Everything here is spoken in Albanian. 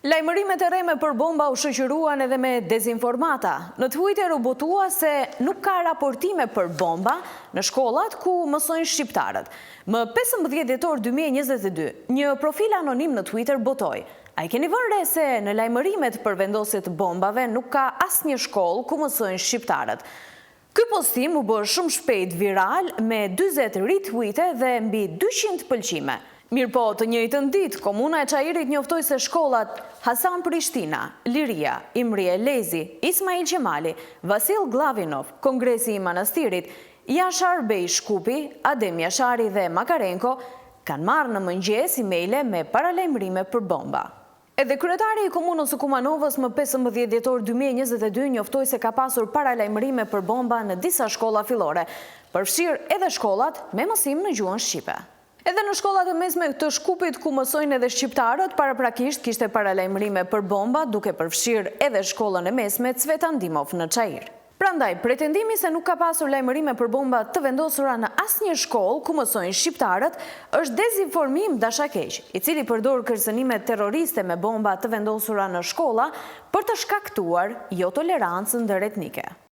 Lajmërimet e rreme për bomba u shoqëruan edhe me dezinformata. Në Twitter u botua se nuk ka raportime për bomba në shkollat ku mësojnë shqiptarët. Më 15 dhjetor 2022, një profil anonim në Twitter botoi: "A i keni vënë re se në lajmërimet për vendosje të bombave nuk ka asnjë shkollë ku mësojnë shqiptarët?" Ky postim u bë shumë shpejt viral me 40 retweete dhe mbi 200 pëlqime. Mirëpo, të njëjtën ditë, Komuna e Çajirit njoftoi se shkollat Hasan Prishtina, Liria, Imrie Lezi, Ismail Qemali, Vasil Glavinov, Kongresi i Manastirit, Jashar Bej Shkupi, Adem Jashari dhe Makarenko kanë marrë në mëngjes emaile me paralajmërime për bomba. Edhe kryetari i Komunës së Kumanovës më 15 dhjetor 2022 njoftoi se ka pasur paralajmërime për bomba në disa shkolla fillore, përfshirë edhe shkollat me mësim në gjuhën shqipe. Edhe në shkollat e mesme të Shkupit ku mësojnë edhe shqiptarët, paraprakisht kishte paralajmërime për bomba, duke përfshirë edhe shkollën e mesme Cvetan Dimov në Çajir. Prandaj, pretendimi se nuk ka pasur lajmërime për bomba të vendosura në asnjë shkollë ku mësojnë shqiptarët është dezinformim dashakeq, i cili përdor kërcënime terroriste me bomba të vendosura në shkolla për të shkaktuar jo tolerancën ndëretnike.